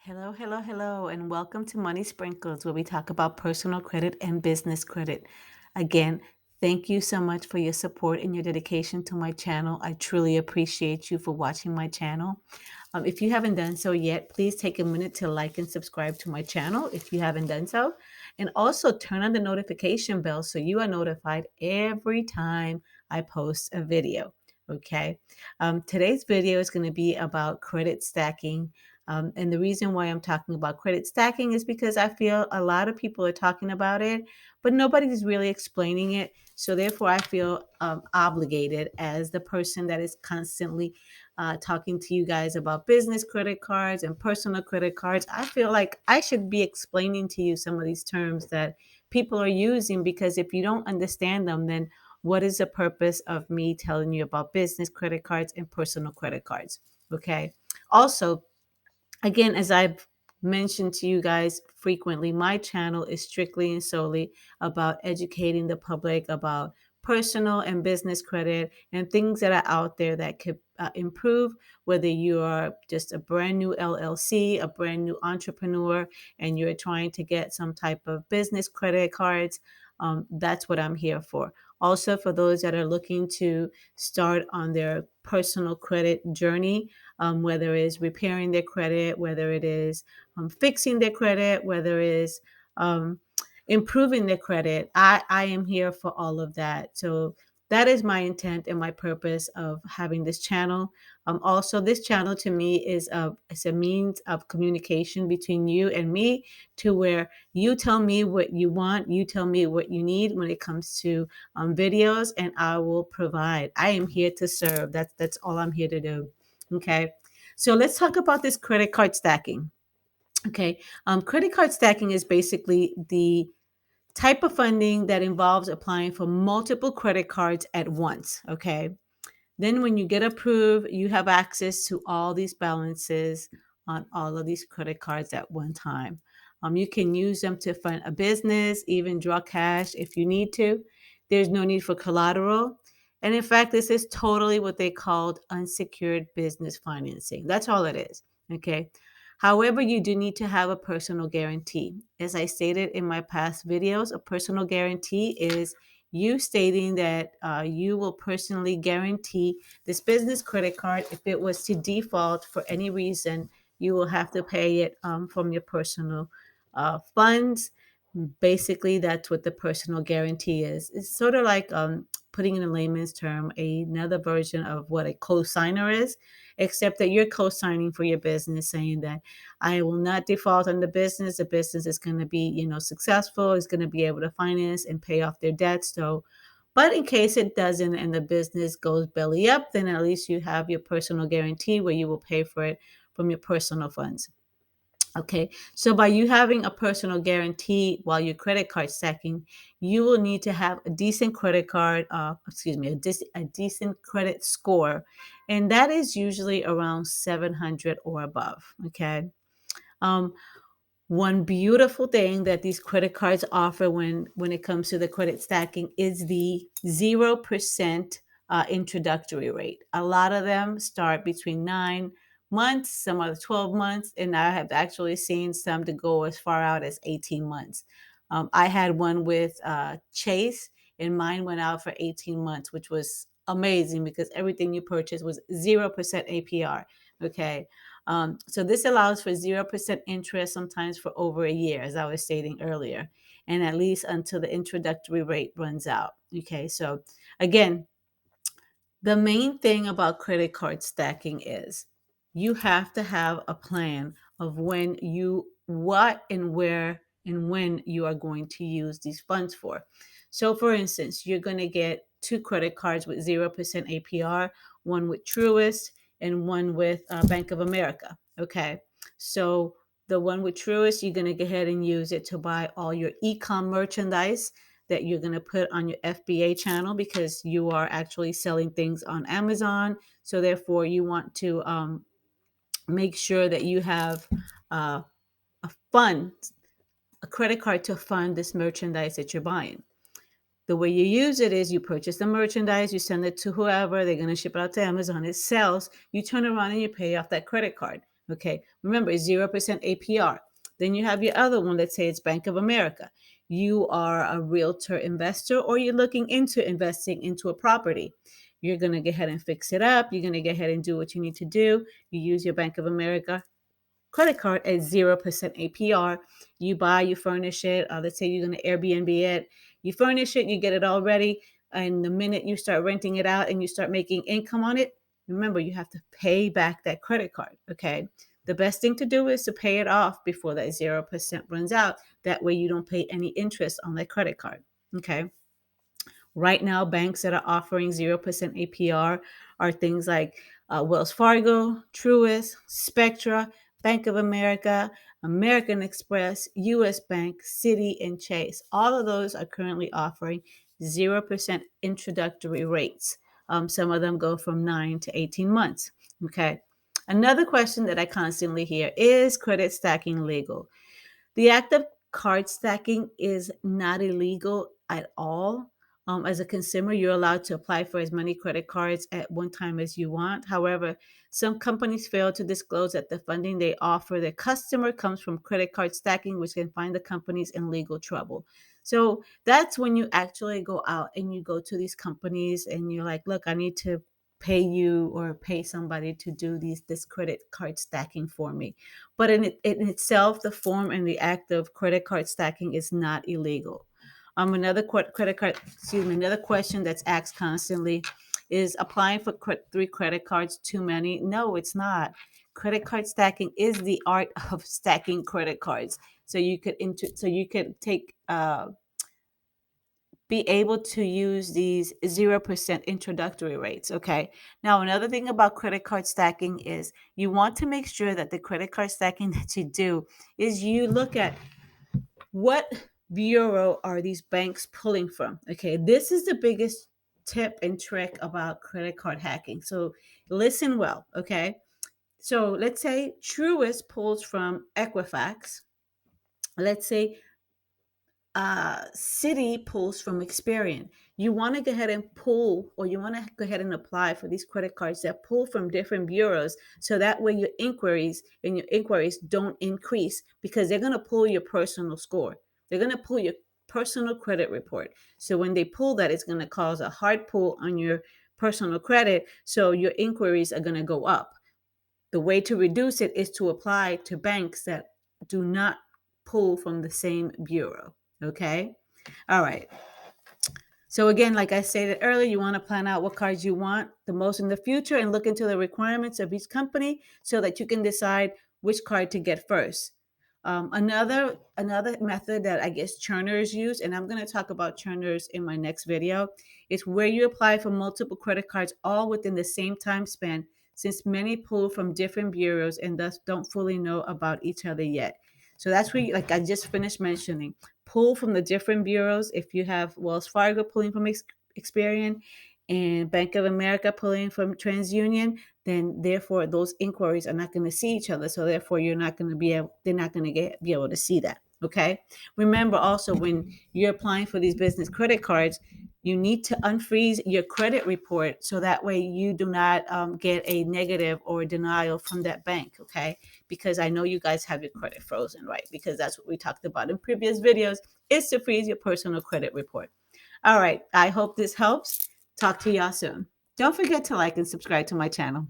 Hello, hello, hello, and welcome to Money Sprinkles, where we talk about personal credit and business credit. Again, thank you so much for your support and your dedication to my channel. I truly appreciate you for watching my channel. If you haven't done so yet, please take a minute to like and subscribe to my channel if you haven't done so. And also turn on the notification bell so you are notified every time I post a video. Okay. Today's video is going to be about credit stacking. And the reason why I'm talking about credit stacking is because I feel a lot of people are talking about it, but nobody's really explaining it. So therefore, I feel obligated as the person that is constantly talking to you guys about business credit cards and personal credit cards. I feel like I should be explaining to you some of these terms that people are using, because if you don't understand them, then what is the purpose of me telling you about business credit cards and personal credit cards? Okay. Also, again, as I've mentioned to you guys frequently, my channel is strictly and solely about educating the public about personal and business credit and things that are out there that could improve, whether you are just a brand new LLC, a brand new entrepreneur, and you're trying to get some type of business credit cards. That's what I'm here for. Also, for those that are looking to start on their personal credit journey, whether it is repairing their credit, whether it is fixing their credit, whether it is um, improving their credit. I am here for all of that. So that is my intent and my purpose of having this channel. Also, this channel to me is a means of communication between you and me, to where you tell me what you want, you tell me what you need when it comes to videos, and I will provide. I am here to serve. That's all I'm here to do. Okay. So let's talk about this credit card stacking. Okay. Credit card stacking is basically the type of funding that involves applying for multiple credit cards at once. Okay. Then, when you get approved, you have access to all these balances on all of these credit cards at one time. You can use them to fund a business, even draw cash if you need to. There's no need for collateral. And in fact, this is totally what they called unsecured business financing. That's all it is. Okay. However, you do need to have a personal guarantee. As I stated in my past videos, a personal guarantee is you stating that you will personally guarantee this business credit card. If it was to default for any reason, you will have to pay it from your personal funds. Basically, that's what the personal guarantee is. It's sort of like, putting in a layman's term, another version of what a co-signer is, except that you're co-signing for your business, saying that I will not default on the business. The business is going to be, successful. It's going to be able to finance and pay off their debt. So, but in case it doesn't and the business goes belly up, then at least you have your personal guarantee where you will pay for it from your personal funds. Okay, so by you having a personal guarantee while you're credit card stacking, you will need to have a decent credit card, a decent credit score, and that is usually around 700 or above. Okay. Um, One beautiful thing that these credit cards offer when it comes to the credit stacking is the 0% introductory rate. A lot of them start between 9 months, some are 12 months, and I have actually seen some to go as far out as 18 months. I had one with Chase, and mine went out for 18 months, which was amazing because everything you purchased was 0% APR. Okay. So this allows for 0% interest sometimes for over a year, as I was stating earlier, and at least until the introductory rate runs out. Okay, so again, the main thing about credit card stacking is you have to have a plan of what and where and when you are going to use these funds for. So, for instance, you're going to get two credit cards with 0% APR, one with Truist and one with Bank of America. Okay. So, the one with Truist, you're going to go ahead and use it to buy all your e-com merchandise that you're going to put on your FBA channel, because you are actually selling things on Amazon. So therefore, you want to make sure that you have uh, a fund, a credit card to fund this merchandise that you're buying. The way you use it is you purchase the merchandise, you send it to whoever, they're going to ship it out to Amazon, it sells, you turn around and you pay off that credit card. Okay. Remember, it's 0% APR. Then you have your other one. Let's say it's Bank of America. You are a realtor investor, or you're looking into investing into a property. You're going to go ahead and fix it up. You're going to go ahead and do what you need to do. You use your Bank of America credit card at 0% APR. You buy, you furnish it. Let's say you're going to Airbnb it. You furnish it, you get it all ready. And the minute you start renting it out and you start making income on it, remember, you have to pay back that credit card. Okay. The best thing to do is to pay it off before that 0% runs out. That way you don't pay any interest on that credit card. Okay. Right now, banks that are offering 0% APR are things like Wells Fargo, Truist, Spectra, Bank of America, American Express, US Bank, Citi, and Chase. All of those are currently offering 0% introductory rates. Some of them go from 9 to 18 months. Okay. Another question that I constantly hear is credit stacking legal? The act of card stacking is not illegal at all. As a consumer, you're allowed to apply for as many credit cards at one time as you want. However, some companies fail to disclose that the funding they offer their customer comes from credit card stacking, which can find the companies in legal trouble. So that's when you actually go out and you go to these companies and you're like, look, I need to pay you or pay somebody to do this credit card stacking for me. But in itself, the form and the act of credit card stacking is not illegal. Another question that's asked constantly is applying for 3 credit cards too many? No, it's not. Credit card stacking is the art of stacking credit cards. So you could take be able to use these 0% introductory rates. Okay. Now, another thing about credit card stacking is you want to make sure that the credit card stacking that you do is you look at what bureau are these banks pulling from. Okay. This is the biggest tip and trick about credit card hacking. So listen well. Okay. So let's say Truist pulls from Equifax. Let's say Citi pulls from Experian. You want to go ahead and pull, or you want to go ahead and apply for these credit cards that pull from different bureaus, so that way your inquiries don't increase, because they're going to pull your personal score. They're going to pull your personal credit report. So when they pull that, it's going to cause a hard pull on your personal credit. So your inquiries are going to go up. The way to reduce it is to apply to banks that do not pull from the same bureau. Okay. All right. So again, like I stated earlier, you want to plan out what cards you want the most in the future and look into the requirements of each company so that you can decide which card to get first. Another method that I guess churners use, and I'm going to talk about churners in my next video, is where you apply for multiple credit cards all within the same time span, since many pull from different bureaus and thus don't fully know about each other yet. So that's where, like I just finished mentioning, pull from the different bureaus. If you have Wells Fargo pulling from Experian and Bank of America pulling from TransUnion, then therefore those inquiries are not going to see each other. So therefore they're not going to be able to see that. Okay. Remember also, when you're applying for these business credit cards, you need to unfreeze your credit report so that way you do not get a negative or a denial from that bank. Okay. Because I know you guys have your credit frozen, right? Because that's what we talked about in previous videos, is to freeze your personal credit report. All right. I hope this helps. Talk to y'all soon. Don't forget to like and subscribe to my channel.